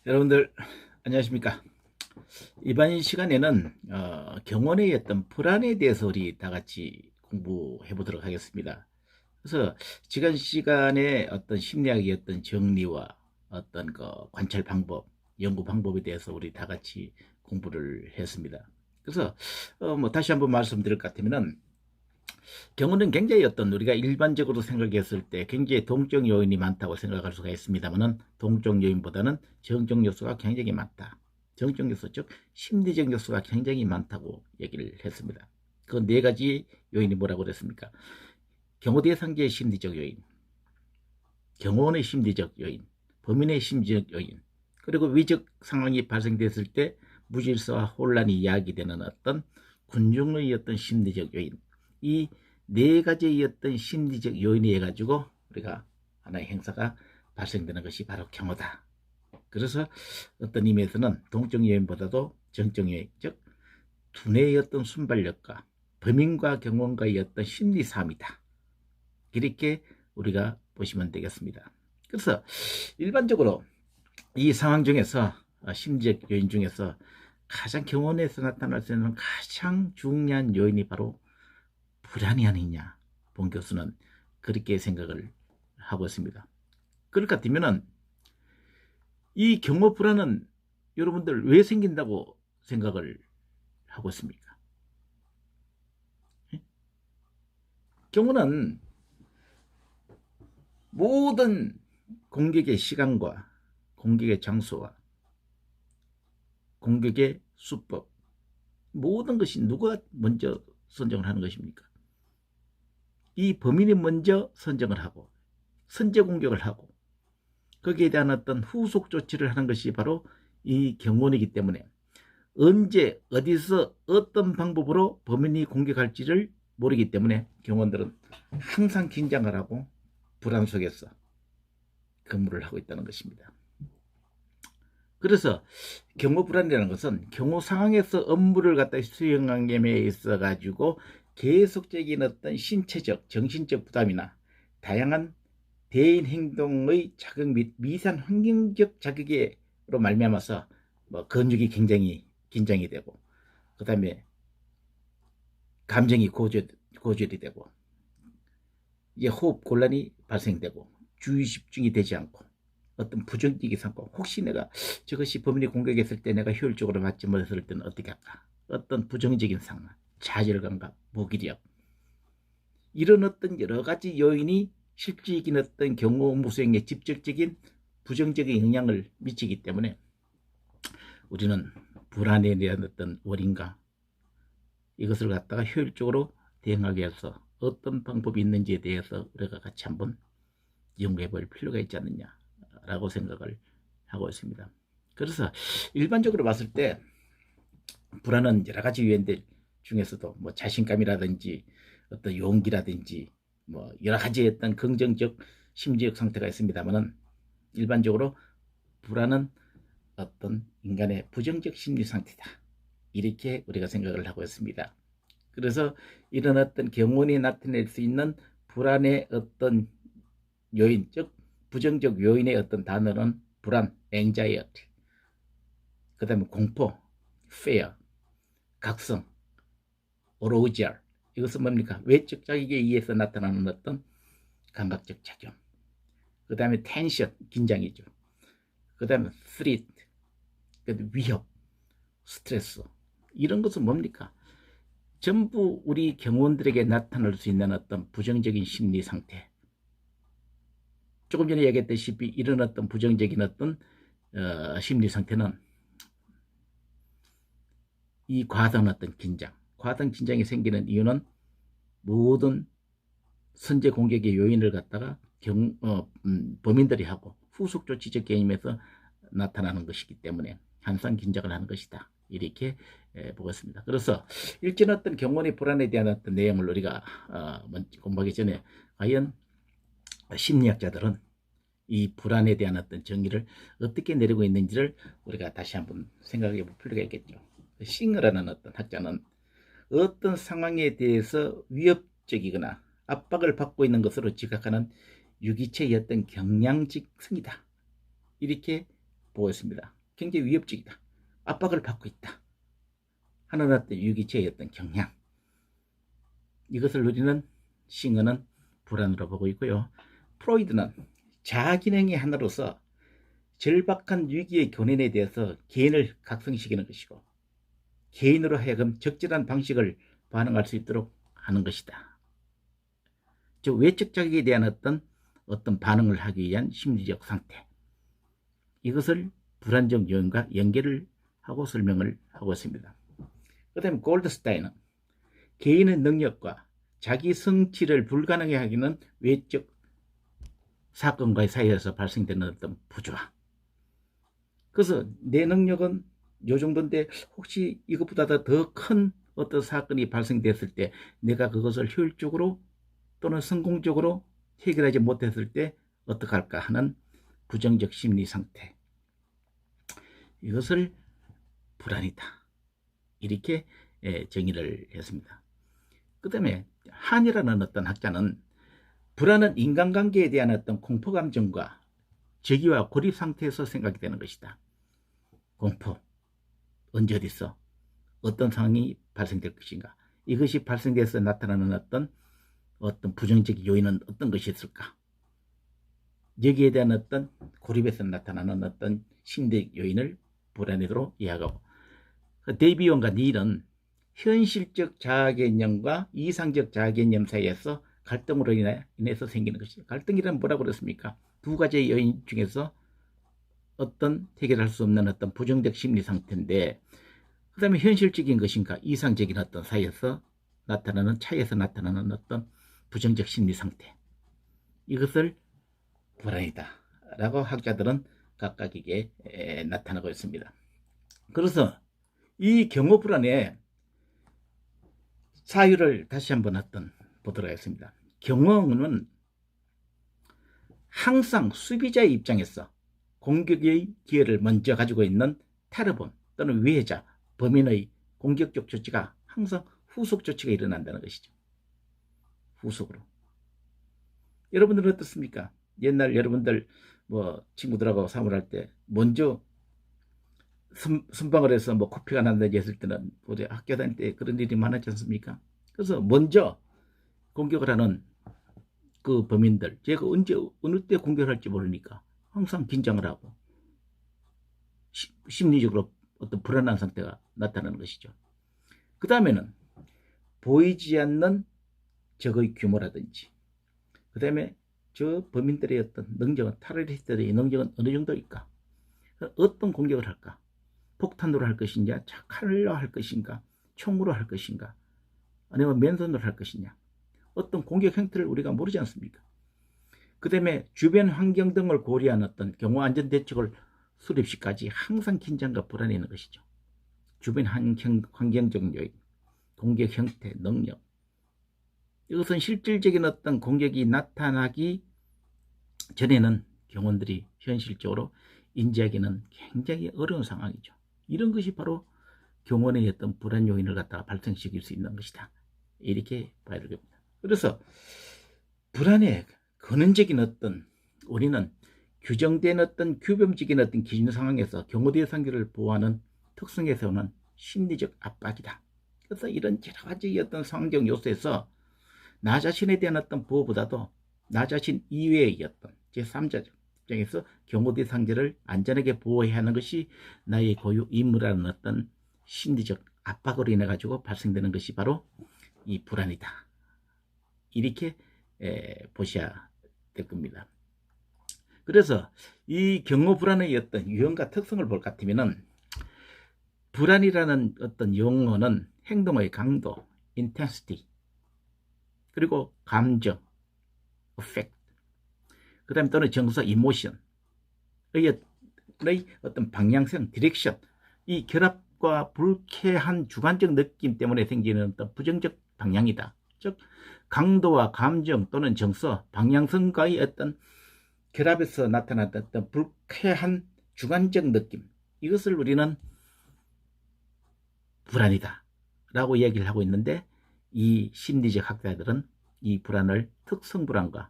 여러분들 안녕하십니까? 이번 시간에는 경원의 어떤 불안에 대해서 우리 다 같이 공부해 보도록 하겠습니다. 그래서 지난 시간에 어떤 심리학의 어떤 정리와 어떤 그 관찰 방법, 연구 방법에 대해서 우리 다 같이 공부를 했습니다. 그래서 뭐 다시 한번 말씀드릴 것 같으면은 경우는 굉장히 어떤 우리가 일반적으로 생각했을 때 굉장히 동적 요인이 많다고 생각할 수가 있습니다만은 동적 요인보다는 정적 요소가 굉장히 많다. 정적 요소 즉 심리적 요소가 굉장히 많다고 얘기를 했습니다. 그 네 가지 요인이 뭐라고 그랬습니까? 경호 대상자의 심리적 요인, 경호원의 심리적 요인, 범인의 심리적 요인, 그리고 위적 상황이 발생됐을 때 무질서와 혼란이 야기되는 어떤 군중의 어떤 심리적 요인, 이 네 가지의 어떤 심리적 요인이 해가지고 우리가 하나의 행사가 발생되는 것이 바로 경호다. 그래서 어떤 의미에서는 동적 요인보다도 정적 요인, 즉 두뇌의 어떤 순발력과 범인과 경호원과의 어떤 심리 싸움이다. 이렇게 우리가 보시면 되겠습니다. 그래서 일반적으로 이 상황 중에서 심리적 요인 중에서 가장 경험에서 나타날 수 있는 가장 중요한 요인이 바로 불안이 아니냐, 본 교수는 그렇게 생각을 하고 있습니다. 그럴 것 같으면 이 경호 불안은 여러분들 왜 생긴다고 생각을 하고 있습니까? 경호는 모든 공격의 시간과 공격의 장소와 공격의 수법, 모든 것이 누가 먼저 선정을 하는 것입니까? 이 범인이 먼저 선정을 하고 선제 공격을 하고 거기에 대한 어떤 후속 조치를 하는 것이 바로 이 경호원이기 때문에 언제 어디서 어떤 방법으로 범인이 공격할지를 모르기 때문에 경호원들은 항상 긴장을 하고 불안 속에서 근무를 하고 있다는 것입니다. 그래서 경호 불안이라는 것은 경호 상황에서 업무를 갖다 수행한 게 있어 가지고 계속적인 어떤 신체적, 정신적 부담이나 다양한 대인 행동의 자극 및 미세한 환경적 자극으로 말미암아서 뭐 근육이 굉장히 긴장이 되고 그 다음에 감정이 고조이 되고 이제 호흡 곤란이 발생되고 주의 집중이 되지 않고 어떤 부정적인 상황, 혹시 내가 저것이 범인이 공격했을 때 내가 효율적으로 맞지 못했을 때는 어떻게 할까, 어떤 부정적인 상황, 좌절감과 무기력, 이런 어떤 여러 가지 요인이 실질적인 어떤 경호 업무 수행에 직접적인 부정적인 영향을 미치기 때문에 우리는 불안에 대한 어떤 원인과 이것을 갖다가 효율적으로 대응하기 위해서 어떤 방법이 있는지에 대해서 우리가 같이 한번 연구해 볼 필요가 있지 않느냐라고 생각을 하고 있습니다. 그래서 일반적으로 봤을 때 불안은 여러 가지 요인들 중에서도 뭐 자신감이라든지 어떤 용기라든지 뭐 여러 가지 어떤 긍정적 심리적 상태가 있습니다만은 일반적으로 불안은 어떤 인간의 부정적 심리 상태다, 이렇게 우리가 생각을 하고 있습니다. 그래서 이런 어떤 경원이 나타낼 수 있는 불안의 어떤 요인, 즉 부정적 요인의 어떤 단어는 불안, anxiety, 그 다음에 공포, fear, 각성, arousal, 이것은 뭡니까? 외적 자극에 의해서 나타나는 어떤 감각적 작용, 그 다음에 텐션, 긴장이죠. 그 다음에 threat, 위협, 스트레스, 이런 것은 뭡니까? 전부 우리 경호원들에게 나타날 수 있는 어떤 부정적인 심리 상태, 조금 전에 얘기했다시피 이런 어떤 부정적인 어떤 심리 상태는 이 과다한 어떤 긴장, 과다한 긴장이 생기는 이유는 모든 선제 공격의 요인을 갖다가 범인들이 하고 후속 조치적 개념에서 나타나는 것이기 때문에 항상 긴장을 하는 것이다, 이렇게 보겠습니다. 그래서 일전 어떤 경원의 불안에 대한 어떤 내용을 우리가 공부하기 전에 과연 심리학자들은 이 불안에 대한 어떤 정의를 어떻게 내리고 있는지를 우리가 다시 한번 생각해 볼 필요가 있겠죠. 싱어라는 어떤 학자는 어떤 상황에 대해서 위협적이거나 압박을 받고 있는 것으로 지각하는 유기체의 어떤 경량직성이다, 이렇게 보고 있습니다. 굉장히 위협적이다. 압박을 받고 있다 하는 어떤 유기체의 어떤 경향, 이것을 우리는 싱어는 불안으로 보고 있고요. 프로이드는 자아기능의 하나로서 절박한 위기의 견인에 대해서 개인을 각성시키는 것이고 개인으로 하여금 적절한 방식을 반응할 수 있도록 하는 것이다. 즉 외적 자극에 대한 어떤 반응을 하기 위한 심리적 상태, 이것을 불안정 요인과 연결을 하고 설명을 하고 있습니다. 그 다음에 골드스타인은 개인의 능력과 자기 성취를 불가능하게 하기는 외적 사건과의 사이에서 발생되는 어떤 부조화. 그래서 내 능력은 요 정도인데 혹시 이것보다 더 큰 어떤 사건이 발생됐을 때 내가 그것을 효율적으로 또는 성공적으로 해결하지 못했을 때 어떡할까 하는 부정적 심리 상태, 이것을 불안이다 이렇게 정의를 했습니다. 그 다음에 한이라는 어떤 학자는 불안은 인간관계에 대한 어떤 공포감정과 적의와 고립 상태에서 생각이 되는 것이다. 공포, 언제 어디서 어떤 상황이 발생될 것인가, 이것이 발생돼서 나타나는 어떤 부정적 요인은 어떤 것이 있을까, 여기에 대한 어떤 고립에서 나타나는 어떤 심리적 요인을 불안으로 이해하고, 데이비온과 닐은 현실적 자아개념과 이상적 자아개념 사이에서 갈등으로 인해서 생기는 것이죠. 갈등이란 뭐라고 그랬습니까? 두 가지의 요인 중에서 어떤 해결할 수 없는 어떤 부정적 심리 상태인데, 그 다음에 현실적인 것인가 이상적인 어떤 사이에서 나타나는 차이에서 나타나는 어떤 부정적 심리 상태, 이것을 불안이다 라고 학자들은 각각에게 나타나고 있습니다. 그래서 이 경호 불안의 사유를 다시 한번 보도록 하겠습니다. 경호는 항상 수비자의 입장에서 공격의 기회를 먼저 가지고 있는 테러범 또는 위해자, 범인의 공격적 조치가 항상 후속 조치가 일어난다는 것이죠. 후속으로. 여러분들은 어떻습니까? 옛날 여러분들 뭐 친구들하고 사물할 때 먼저 선방을 해서 뭐 코피가 난다든지 했을 때는 우리 학교 다닐 때 그런 일이 많았지 않습니까? 그래서 먼저 공격을 하는 그 범인들, 제가 언제 어느 때 공격할지 모르니까 항상 긴장을 하고 심리적으로 어떤 불안한 상태가 나타나는 것이죠. 그 다음에는 보이지 않는 적의 규모라든지, 그 다음에 저 범인들의 어떤 능력은, 테러리스트들의 능력은 어느 정도일까, 어떤 공격을 할까, 폭탄으로 할 것인가, 칼로 할 것인가, 총으로 할 것인가, 아니면 맨손으로 할 것이냐, 어떤 공격 형태를 우리가 모르지 않습니까? 그 다음에 주변 환경 등을 고려한 어떤 경호 안전 대책을 수립 시까지 항상 긴장과 불안이 있는 것이죠. 주변 환경적 요인, 공격 형태, 능력, 이것은 실질적인 어떤 공격이 나타나기 전에는 경호원들이 현실적으로 인지하기는 굉장히 어려운 상황이죠. 이런 것이 바로 경호원의 어떤 불안 요인을 갖다가 발생시킬 수 있는 것이다, 이렇게 봐야 됩니다. 그래서 불안의 근원적인 어떤, 우리는 규정된 어떤 규범적인 어떤 기준 상황에서 경호 대상자를 보호하는 특성에서 오는 심리적 압박이다. 그래서 이런 여러 가지 어떤 상황적 요소에서 나 자신에 대한 어떤 보호보다도 나 자신 이외의 어떤 제3자 입장에서 경호 대상자를 안전하게 보호해야 하는 것이 나의 고유 임무라는 어떤 심리적 압박으로 인해 가지고 발생되는 것이 바로 이 불안이다, 이렇게 보셔야 될 겁니다. 그래서 이 경호 불안의 어떤 유형과 특성을 볼 것 같으면은, 불안이라는 어떤 용어는 행동의 강도, intensity, 그리고 감정, affect, 그 다음에 또는 정서, emotion의 어떤 방향성, direction, 이 결합과 불쾌한 주관적 느낌 때문에 생기는 어떤 부정적 방향이다. 즉 강도와 감정 또는 정서, 방향성과의 어떤 결합에서 나타났던 어떤 불쾌한 주관적 느낌, 이것을 우리는 불안이다 라고 이야기를 하고 있는데, 이 심리적 학자들은 이 불안을 특성불안과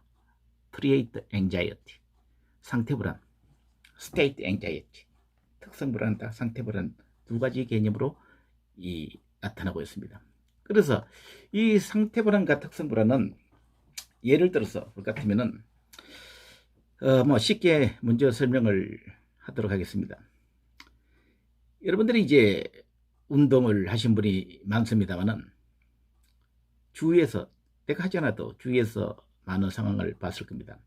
trait anxiety, 상태불안, state anxiety, 특성 불안과 상태 불안 두 가지 개념으로 나타나고 있습니다. 그래서 이 상태 불안과 특성 불안은 예를 들어서 볼 것 같으면은 뭐 쉽게 먼저 설명을 하도록 하겠습니다. 여러분들이 이제 운동을 하신 분이 많습니다만은 주위에서 내가 하지 않아도 주위에서 많은 상황을 봤을 겁니다.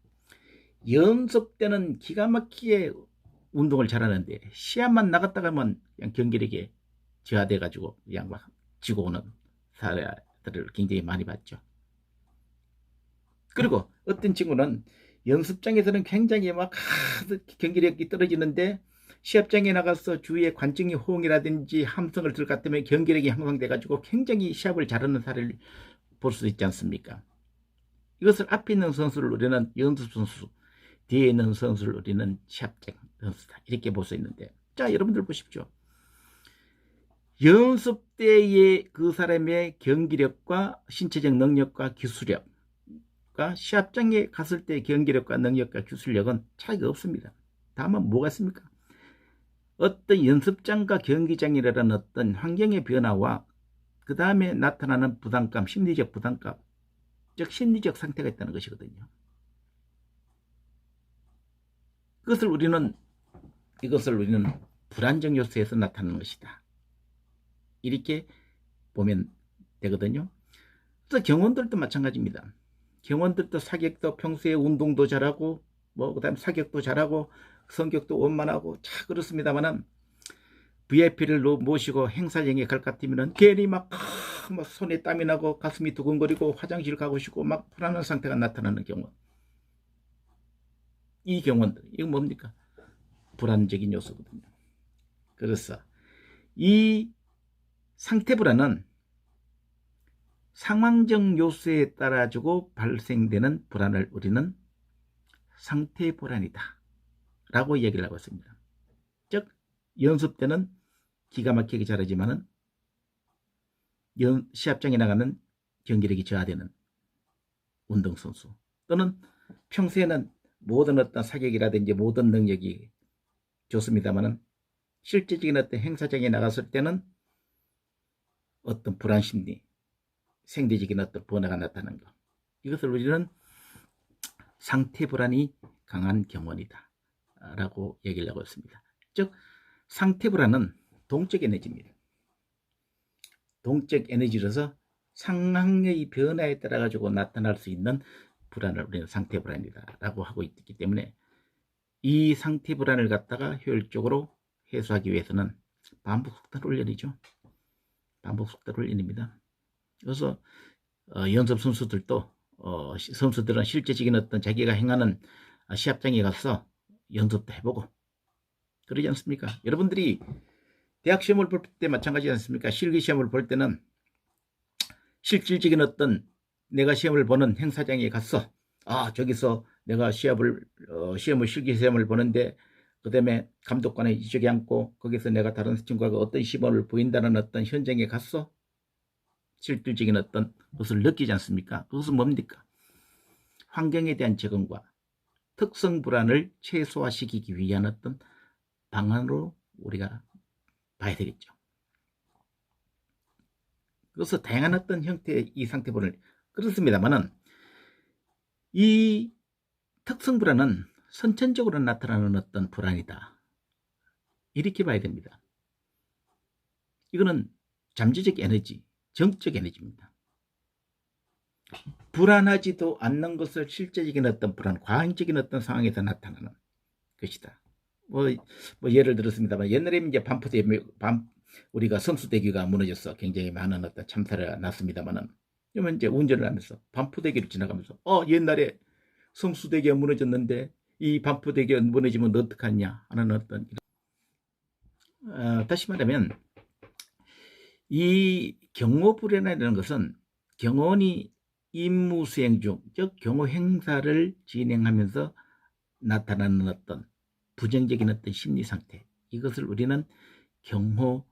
연습 때는 기가 막히게 운동을 잘하는데 시합만 나갔다 가면 그냥 경기력에 저하돼 가지고 그냥 막 지고 오는 사례들을 굉장히 많이 봤죠. 그리고 어떤 친구는 연습장에서는 굉장히 막 경기력이 떨어지는데 시합장에 나가서 주위에 관중의 호응이라든지 함성을 들을 것 같으면 경기력이 향상돼 가지고 굉장히 시합을 잘하는 사례를 볼 수 있지 않습니까? 이것을 앞에 있는 선수를 우리는 연습 선수, 뒤에 있는 선수를 우리는 시합장 선수다, 이렇게 볼 수 있는데, 자, 여러분들 보십시오. 연습 때의 그 사람의 경기력과 신체적 능력과 기술력과 시합장에 갔을 때의 경기력과 능력과 기술력은 차이가 없습니다. 다만 뭐가 있습니까? 어떤 연습장과 경기장이라는 어떤 환경의 변화와 그 다음에 나타나는 부담감, 심리적 부담감, 즉 심리적 상태가 있다는 것이거든요. 이것을 우리는 불안정 요소에서 나타나는 것이다, 이렇게 보면 되거든요. 또 경원들도 마찬가지입니다. 경원들도 사격도 평소에 운동도 잘하고 그다음 사격도 잘하고 성격도 원만하고 참 그렇습니다만은 VIP를 모시고 행사장에 갈 것 같으면 괜히 막 손에 땀이 나고 가슴이 두근거리고 화장실 가고 싶고 막 불안한 상태가 나타나는 경우, 이 경우들 이거 뭡니까? 불안적인 요소거든요. 그래서 이 상태 불안은 상황적 요소에 따라 주고 발생되는 불안을 우리는 상태 불안이다 라고 얘기를 하고 있습니다. 즉 연습 때는 기가 막히게 잘하지만은 시합장에 나가는 경기력이 저하되는 운동선수, 또는 평소에는 모든 어떤 사격이라든지 모든 능력이 좋습니다만은 실제적인 어떤 행사장에 나갔을 때는 어떤 불안심리, 생리적인 어떤 변화가 나타나는 것, 이것을 우리는 상태 불안이 강한 경원이다 라고 얘기를 하고 있습니다. 즉 상태 불안은 동적 에너지입니다. 동적 에너지로서 상황의 변화에 따라 가지고 나타날 수 있는 불안을 우리는 상태 불안이다 라고 하고 있기 때문에, 이 상태 불안을 갖다가 효율적으로 해소하기 위해서는 반복 속도 훈련이죠. 반복 속도 훈련입니다. 그래서 연습 선수들도 선수들은 실제적인 어떤 자기가 행하는 시합장에 가서 연습도 해보고 그러지 않습니까? 여러분들이 대학 시험을 볼 때 마찬가지지 않습니까? 실기 시험을 볼 때는 실질적인 어떤 내가 시험을 보는 행사장에 가서 저기서 내가 시험을 실기 시험을 보는데 그 다음에 감독관에 이쪽에 앉고 거기서 내가 다른 친구가 어떤 시범을 보인다는 어떤 현장에 가서 실질적인 어떤 것을 느끼지 않습니까? 그것은 뭡니까? 환경에 대한 적응과 특성 불안을 최소화시키기 위한 어떤 방안으로 우리가 봐야 되겠죠. 그래서 다양한 어떤 형태의 이 상태 불안을, 그렇습니다만은 이 특성 불안은 선천적으로 나타나는 어떤 불안이다, 이렇게 봐야 됩니다. 이거는 잠재적 에너지, 정적 에너지입니다. 불안하지도 않는 것을 실제적인 어떤 불안, 과잉적인 어떤 상황에서 나타나는 것이다. 예를 들었습니다만 옛날에 이제 우리가 성수대교가 무너져서 굉장히 많은 어떤 참사가 났습니다만은, 그러면 이제 운전을 하면서 반포대교를 지나가면서 옛날에 성수대교가 무너졌는데 이 반포대교가 무너지면 어떡하냐 하는 어떤 다시 말하면 이 경호불안이라는 것은 경호원이 임무 수행 중, 즉 경호 행사를 진행하면서 나타나는 어떤 부정적인 어떤 심리 상태, 이것을 우리는 경호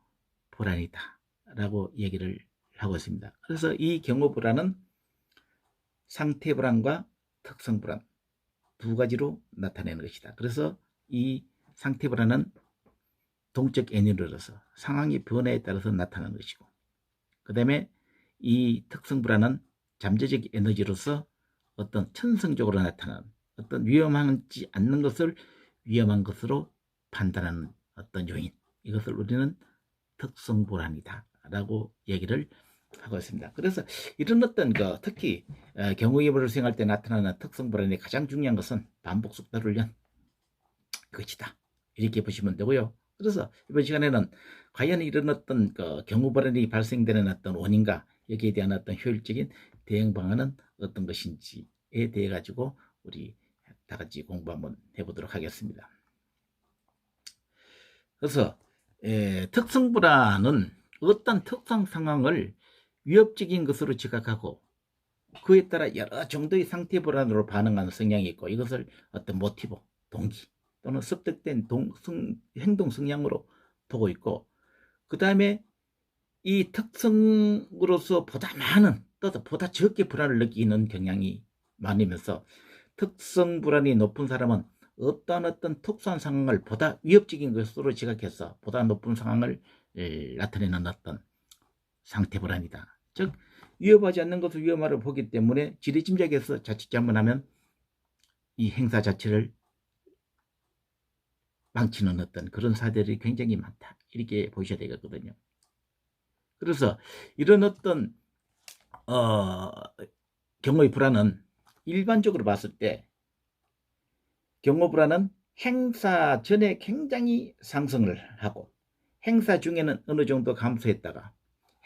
불안이다 라고 얘기를 하고 있습니다. 그래서 이 경호 불안은 상태 불안과 특성 불안 두 가지로 나타내는 것이다. 그래서 이 상태 불안은 동적 애니로서 상황의 변화에 따라서 나타나는 것이고, 그 다음에 이 특성불안은 잠재적 에너지로서 어떤 천성적으로 나타나는 어떤 위험하지 않는 것을 위험한 것으로 판단하는 어떤 요인, 이것을 우리는 특성불안이다 라고 얘기를 하고 있습니다. 그래서 이런 어떤 특히 경우예보를 수행할 때 나타나는 특성불안의 가장 중요한 것은 반복 속도를 연 것이다, 이렇게 보시면 되고요. 그래서 이번 시간에는 과연 이런 어떤 경우불안이 발생되는 어떤 원인과 여기에 대한 어떤 효율적인 대응 방안은 어떤 것인지에 대해 가지고 우리 다 같이 공부 한번 해보도록 하겠습니다. 그래서 특성불안은 어떤 특정 상황을 위협적인 것으로 지각하고 그에 따라 여러 정도의 상태 불안으로 반응하는 성향이 있고, 이것을 어떤 모티브, 동기 또는 습득된 행동 성향으로 보고 있고, 그 다음에 이 특성으로서 보다 많은 또는 보다 적게 불안을 느끼는 경향이 많으면서, 특성 불안이 높은 사람은 어떤 특수한 상황을 보다 위협적인 것으로 지각해서 보다 높은 상황을 나타내는 어떤 상태 불안이다. 즉 위협하지 않는 것을 위험하다고 보기 때문에 지레짐작해서 자칫 잘못하면 이 행사 자체를 망치는 어떤 그런 사례들이 굉장히 많다, 이렇게 보셔야 되겠거든요. 그래서 이런 어떤 경우의 불안은 일반적으로 봤을 때 경우 불안은 행사 전에 굉장히 상승을 하고 행사 중에는 어느 정도 감소했다가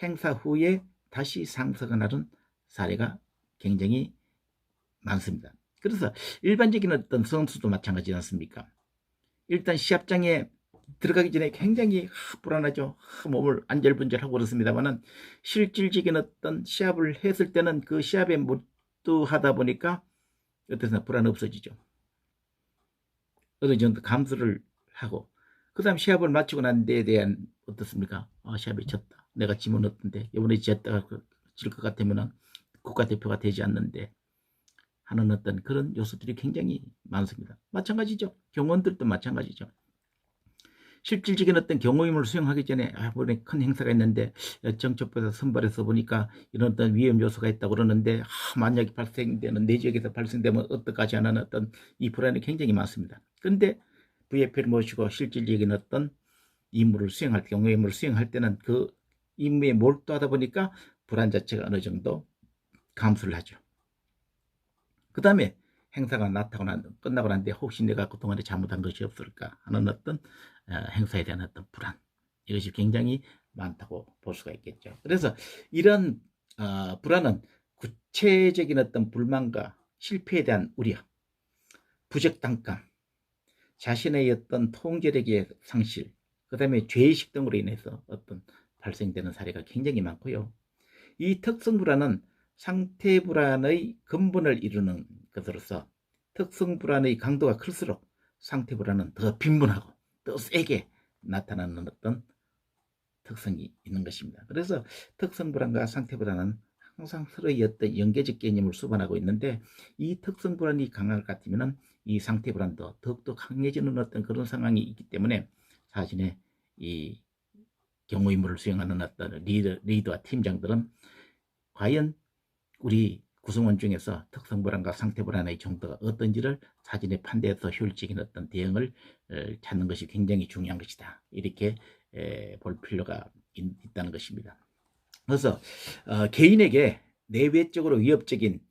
행사 후에 다시 상승하는 사례가 굉장히 많습니다. 그래서 일반적인 어떤 선수도 마찬가지지 않습니까? 일단 시합장에 들어가기 전에 굉장히 불안하죠. 몸을 안절분절하고 그렇습니다만은 실질적인 어떤 시합을 했을 때는 그 시합에 몰두하다 보니까 어떠세요? 불안 없어지죠. 어느 정도 감수를 하고, 그 다음 시합을 마치고 난 데에 대한 어떻습니까? 시합에 졌다, 내가 지면 어떤데, 이번에 졌다가 질 것 같으면 국가대표가 되지 않는데 하는 어떤 그런 요소들이 굉장히 많습니다. 마찬가지죠. 경원들도 마찬가지죠. 실질적인 어떤 경호임을 수행하기 전에 이번에 큰 행사가 있는데 정책부에서 선발해서 보니까 이런 어떤 위험 요소가 있다고 그러는데 만약에 발생되는 내 지역에서 발생되면 어떡하지 하는 어떤 이 불안이 굉장히 많습니다. 그런데 VF를 모시고 실질적인 어떤 임무를 수행할 때, 경호 임무를 수행할 때는 그 임무에 몰두하다 보니까 불안 자체가 어느 정도 감소를 하죠. 그 다음에 행사가 끝나고 난데 혹시 내가 그동안에 잘못한 것이 없을까 하는 어떤 행사에 대한 어떤 불안, 이것이 굉장히 많다고 볼 수가 있겠죠. 그래서 이런 불안은 구체적인 어떤 불만과 실패에 대한 우려, 부적당감, 자신의 어떤 통제력의 상실, 그 다음에 죄의식 등으로 인해서 어떤 발생되는 사례가 굉장히 많고요. 이 특성 불안은 상태 불안의 근본을 이루는 것으로서 특성 불안의 강도가 클수록 상태 불안은 더 빈번하고 더 세게 나타나는 어떤 특성이 있는 것입니다. 그래서 특성 불안과 상태 불안은 항상 서로의 어떤 연계적 개념을 수반하고 있는데, 이 특성 불안이 강할 것 같으면 이 상태 불안도 더욱더 강해지는 어떤 그런 상황이 있기 때문에 자신의 이 경호 임무를 수행하는 어떤 리더와 팀장들은 과연 우리 구성원 중에서 특성 불안과 상태 불안의 정도가 어떤지를 사전에 판단해서 효율적인 어떤 대응을 찾는 것이 굉장히 중요한 것이다, 이렇게 볼 필요가 있다는 것입니다. 그래서 개인에게 내외적으로 위협적인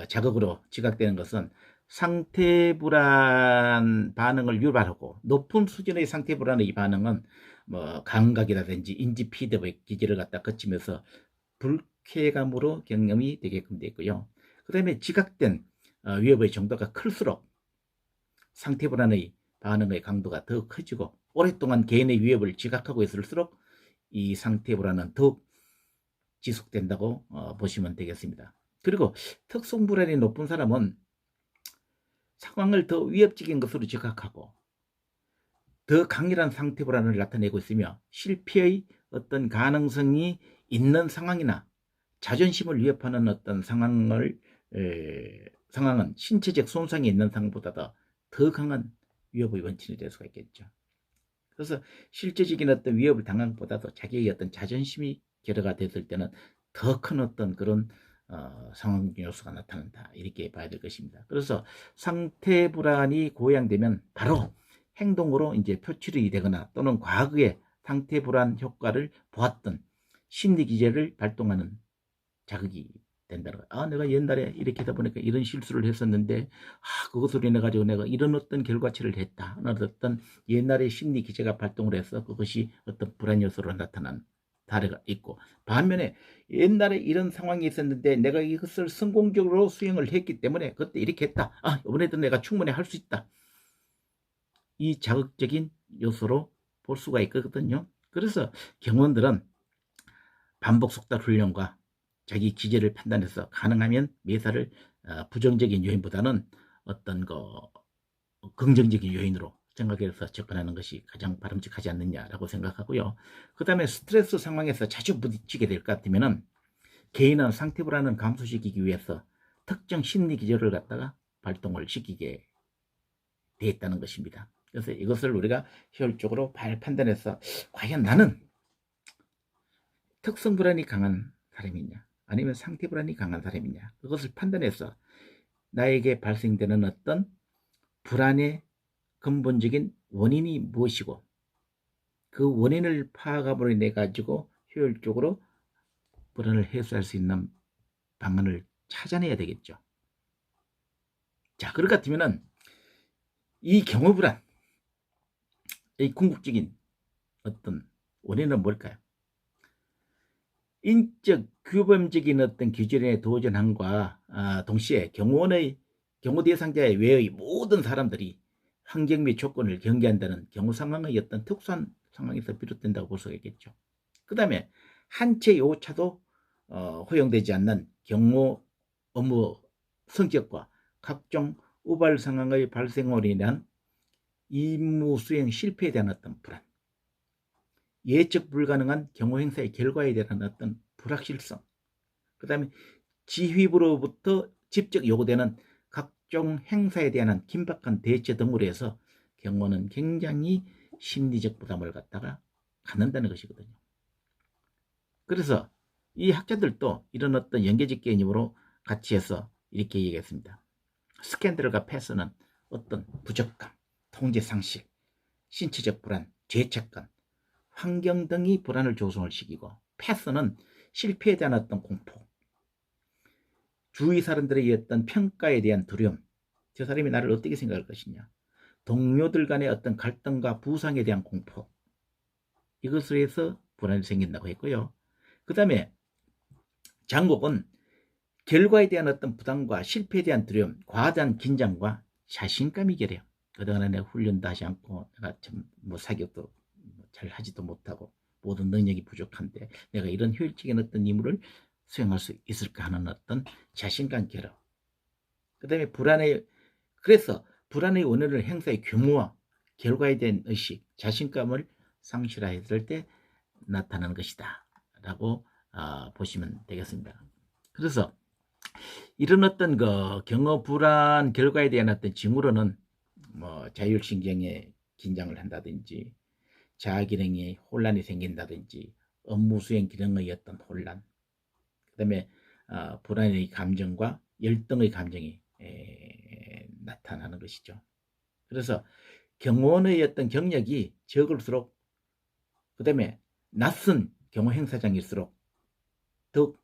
자극으로 지각되는 것은 상태 불안 반응을 유발하고, 높은 수준의 상태 불안의 반응은 뭐 감각이라든지 인지 피드백 기제를 갖다 거치면서 불쾌감으로 경험이 되게끔 되고요. 그 다음에 지각된 위협의 정도가 클수록 상태 불안의 반응의 강도가 더 커지고, 오랫동안 개인의 위협을 지각하고 있을수록 이 상태 불안은 더욱 지속된다고 보시면 되겠습니다. 그리고 특성 불안이 높은 사람은 상황을 더 위협적인 것으로 지각하고 더 강렬한 상태 불안을 나타내고 있으며, 실패의 어떤 가능성이 있는 상황이나 자존심을 위협하는 어떤 상황은 신체적 손상이 있는 상황보다 더 강한 위협의 원천이 될 수가 있겠죠. 그래서 실제적인 어떤 위협을 당한 것보다도 자기의 어떤 자존심이 결여가 됐을 때는 더 큰 어떤 그런 상황 요소가 나타난다, 이렇게 봐야 될 것입니다. 그래서 상태 불안이 고양되면 바로 행동으로 이제 표출이 되거나 또는 과거에 상태 불안 효과를 보았던 심리 기제를 발동하는 자극이 된다는 거예요. 아, 내가 옛날에 이렇게 하다 보니까 이런 실수를 했었는데, 그것으로 인해 가지고 내가 이런 어떤 결과치를 했다. 어떤 옛날에 심리 기제가 발동을 해서 그것이 어떤 불안 요소로 나타난 사례가 있고, 반면에 옛날에 이런 상황이 있었는데 내가 이것을 성공적으로 수행을 했기 때문에 그때 이렇게 했다. 이번에도 내가 충분히 할 수 있다. 이 자극적인 요소로 볼 수가 있거든요. 그래서 경원들은 반복 속달 훈련과 자기 기제를 판단해서 가능하면 매사를 부정적인 요인보다는 어떤 긍정적인 요인으로 생각해서 접근하는 것이 가장 바람직하지 않느냐라고 생각하고요. 그 다음에 스트레스 상황에서 자주 부딪히게 될 것 같으면은 개인은 상태 불안을 감소시키기 위해서 특정 심리 기제를 갖다가 발동을 시키게 되어 있다는 것입니다. 그래서 이것을 우리가 효율적으로 판단해서 과연 나는 특성 불안이 강한 사람이냐 아니면 상태 불안이 강한 사람이냐, 그것을 판단해서 나에게 발생되는 어떤 불안의 근본적인 원인이 무엇이고 그 원인을 파악함으로 인해 가지고 효율적으로 불안을 해소할 수 있는 방안을 찾아내야 되겠죠. 자, 그럴 것 같으면은 이 경호불안, 이 궁극적인 어떤 원인은 뭘까요? 인적 규범적인 어떤 기준에 도전함과 동시에 경호 대상자의 외의 모든 사람들이 환경 및 조건을 경계한다는 경우 상황의 어떤 특수한 상황에서 비롯된다고 볼 수가 있겠죠. 그 다음에 한 채 오차도 허용되지 않는 경호 업무 성격과 각종 우발 상황의 발생으로 인한 임무 수행 실패에 대한 어떤 불안, 예측 불가능한 경호 행사의 결과에 대한 어떤 불확실성, 그 다음에 지휘부로부터 직접 요구되는 각종 행사에 대한 긴박한 대처 등으로 해서 경호는 굉장히 심리적 부담을 갖다가 갖는다는 것이거든요. 그래서 이 학자들도 이런 어떤 연계적 개념으로 같이 해서 이렇게 얘기했습니다. 스캔들과 패스는 어떤 부적감, 통제 상실, 신체적 불안, 죄책감, 환경 등이 불안을 조성을 시키고, 패스는 실패에 대한 어떤 공포, 주위 사람들의 어떤 평가에 대한 두려움, 저 사람이 나를 어떻게 생각할 것이냐, 동료들 간의 어떤 갈등과 부상에 대한 공포, 이것을 해서 불안이 생긴다고 했고요. 그 다음에 장곡은 결과에 대한 어떤 부담과 실패에 대한 두려움, 과다한 긴장과 자신감이 결해요. 그동안에 내가 훈련도 하지 않고 내가 사격도 잘 하지도 못하고 모든 능력이 부족한데 내가 이런 효율적인 어떤 임무를 수행할 수 있을까 하는 어떤 자신감 결여. 그 다음에 그래서 불안의 원인을 행사의 규모와 결과에 대한 의식, 자신감을 상실했을 때 나타나는 것이다 라고 보시면 되겠습니다. 그래서 이런 어떤 경험 불안 결과에 대한 어떤 징후로는 자율신경에 긴장을 한다든지 자아기능에 혼란이 생긴다든지 업무 수행 기능의 어떤 혼란, 그 다음에 불안의 감정과 열등의 감정이 나타나는 것이죠. 그래서 경호원의 어떤 경력이 적을수록, 그 다음에 낯선 경호 행사장일수록 더욱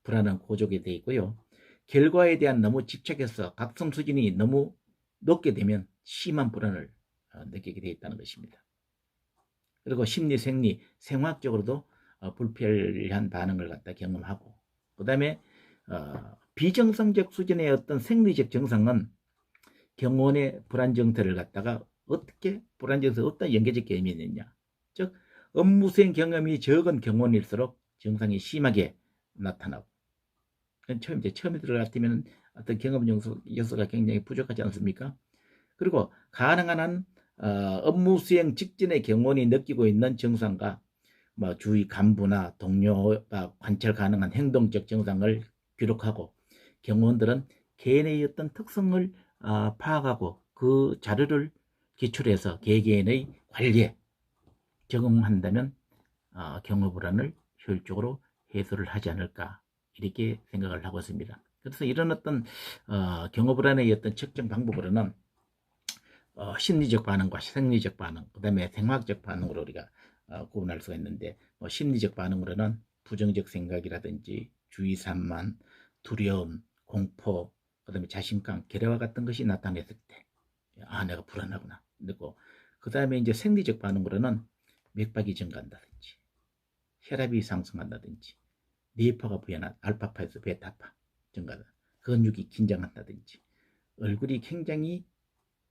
불안한 고조게 되어 있고요. 결과에 대한 너무 집착해서 각성 수준이 너무 높게 되면 심한 불안을 느끼게 되어 있다는 것입니다. 그리고 심리, 생리, 생화학적으로도 불편한 반응을 갖다 경험하고, 그 다음에 비정상적 수준의 어떤 생리적 정상은 경원의 불안 정태를 갖다가 어떻게 불안 정태가 어떤 연계적 개념이 있느냐, 즉 업무 수행 경험이 적은 경원일수록 정상이 심하게 나타나고, 처음에 들어갔으면 어떤 경험 요소가 굉장히 부족하지 않습니까? 그리고 가능한 한 업무 수행 직전의 경원이 느끼고 있는 증상과 주위 간부나 동료가 관찰 가능한 행동적 증상을 기록하고, 경원들은 개인의 어떤 특성을 파악하고 그 자료를 기출해서 개개인의 관리에 적응한다면 경호불안을 효율적으로 해소를 하지 않을까 이렇게 생각을 하고 있습니다. 그래서 이런 어떤 경호불안의 어떤 측정 방법으로는 심리적 반응과 생리적 반응, 그 다음에 생화학적 반응으로 우리가 구분할 수가 있는데, 심리적 반응으로는 부정적 생각이라든지 주의 산만, 두려움, 공포, 그 다음에 자신감, 결여와 같은 것이 나타냈을 때, 내가 불안하구나. 그 다음에 이제 생리적 반응으로는 맥박이 증가한다든지, 혈압이 상승한다든지, 뇌파가 부여한 알파파에서 베타파 증가다. 근육이 긴장한다든지, 얼굴이 굉장히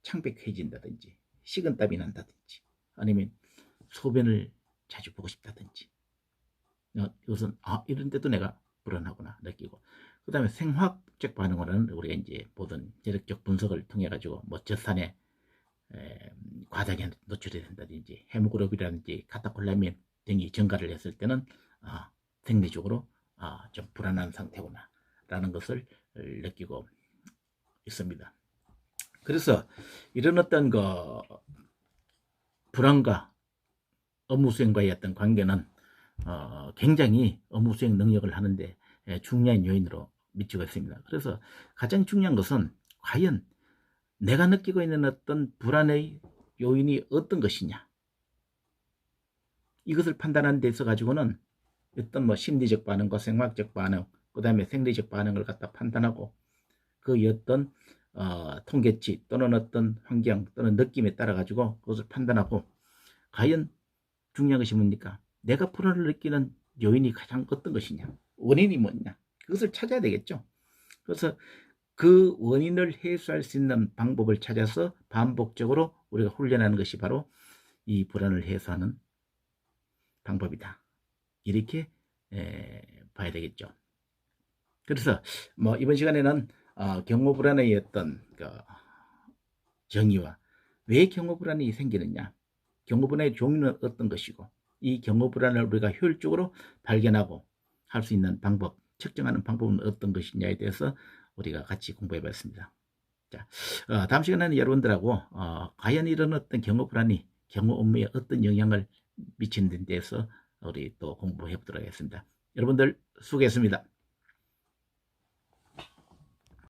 창백해진다든지, 식은땀이 난다든지, 아니면 소변을 자주 보고 싶다든지, 이것은 이런 데도 내가 불안하구나 느끼고, 그 다음에 생화학적 반응으로는 우리가 이제 보던 재력적 분석을 통해 가지고 젖산에 과다하게 노출이 된다든지, 헤모글로빈이라든지 카타콜라민 등이 증가를 했을 때는 생리적으로 좀 불안한 상태구나 라는 것을 느끼고 있습니다. 그래서 이런 어떤 불안과 업무 수행과의 어떤 관계는 굉장히 업무 수행 능력을 하는데 중요한 요인으로 미치고 있습니다. 그래서 가장 중요한 것은 과연 내가 느끼고 있는 어떤 불안의 요인이 어떤 것이냐, 이것을 판단하는 데 있어 가지고는 어떤 심리적 반응과 생화학적 반응, 그 다음에 생리적 반응을 갖다 판단하고 그 어떤 통계치 또는 어떤 환경 또는 느낌에 따라 가지고 그것을 판단하고, 과연 중요한 것이 뭡니까? 내가 불안을 느끼는 요인이 가장 어떤 것이냐, 원인이 뭐냐, 그것을 찾아야 되겠죠. 그래서 그 원인을 해소할 수 있는 방법을 찾아서 반복적으로 우리가 훈련하는 것이 바로 이 불안을 해소하는 방법이다, 이렇게 봐야 되겠죠. 그래서 이번 시간에는 경호불안의 어떤 정의와 왜 경호불안이 생기느냐, 경호불안의 종류는 어떤 것이고, 이 경호불안을 우리가 효율적으로 발견하고 할 수 있는 방법, 측정하는 방법은 어떤 것이냐에 대해서 우리가 같이 공부해 봤습니다. 자, 다음 시간에는 여러분들하고 과연 이런 어떤 경호불안이 경호 업무에 어떤 영향을 미치는 데 대해서 우리 또 공부해 보도록 하겠습니다. 여러분들 수고했습니다.